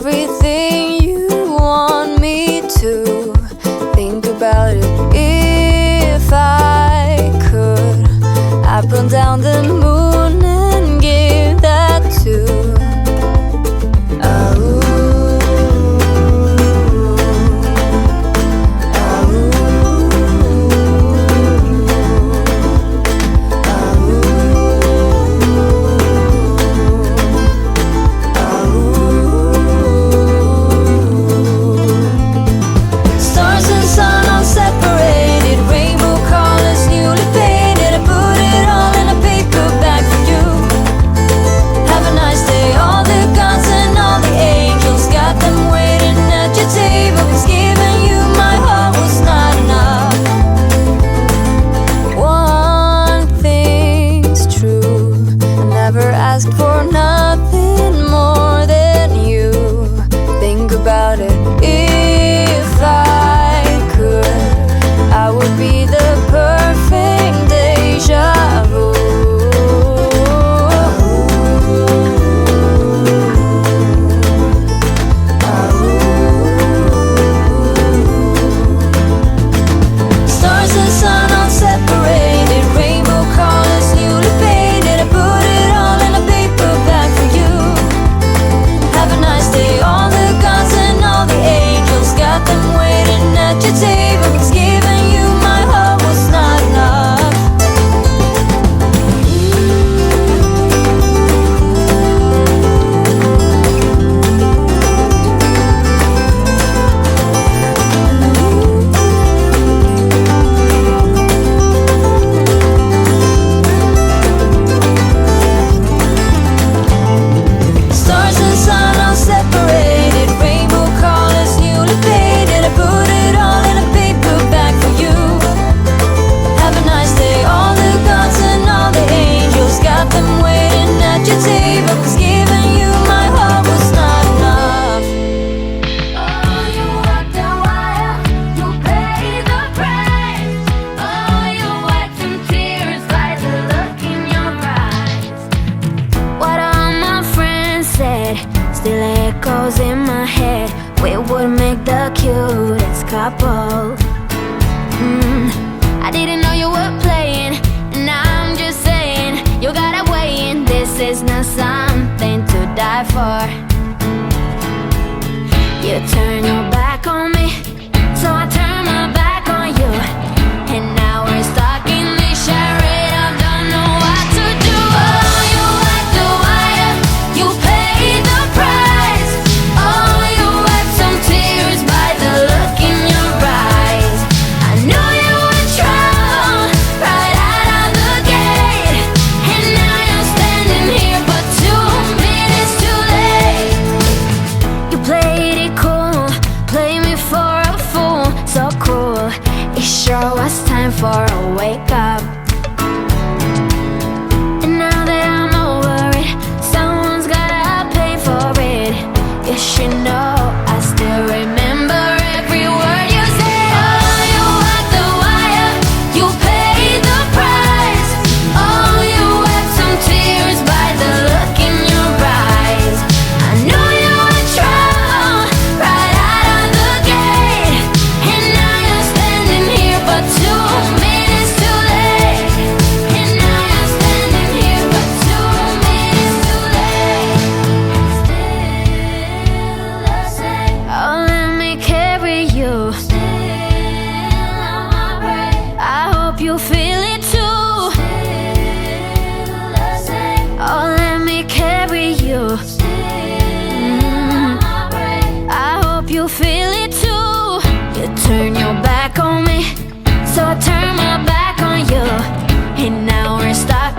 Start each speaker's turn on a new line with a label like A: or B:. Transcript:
A: everything you want me to. Think about it. If I could, I'd run down the moon and give that to. Ask for nothing more than you. Think about it. If I could, I would be the perfect deja vu. Stars and sun all separated, rainbow colors newly painted. I put it all in a paper bag for you. Have a nice day. All the gods and all the angels got them waiting at your table. It's giving you my heart was not enough. Stars and sun all separated, rainbow colors newly painted. I put it all in a paper bag for you. Have a nice day. All the gods and all the angels got them waiting at your table. 'Cause giving you my heart was not enough. Oh, you walked the wire, you paid the price. Oh, you wiped some tears by the look in your eyes. What all my friends said still echoes in my head. We would make the cutest couple. I didn't know you were playing, and I'm just saying you gotta weigh in. This is not something to die for. You turn your back on me, so I turn my back on you, and now we're stuck in this charade. I don't know what to do. Oh, you like the wire, you paid the price. Oh, you wiped some tears by the look in your eyes. I knew you were trouble right out of the gate, and now you're standing here, but 2 minutes too late. You played it cool, played me for a fool, so cruel. It sure was time for a wake up. And now that I'm over it, someone's gotta pay for it. You should know I still remember every word you said. Oh, you walked the wire, you paid the price. Oh, you wiped some tears by the look in your eyes. I knew you were trouble right out of the gate, and now you're standing here, but 2 minutes too late. And now you're standing here, but 2 minutes too late. Still the same. Oh, let me carry you. Still on my brain. I hope you feel it too. Still the same. Oh, let me carry you. Still on my brain. I hope you feel it too. You turn your back on me, so I turn my back on you, and now we're stuck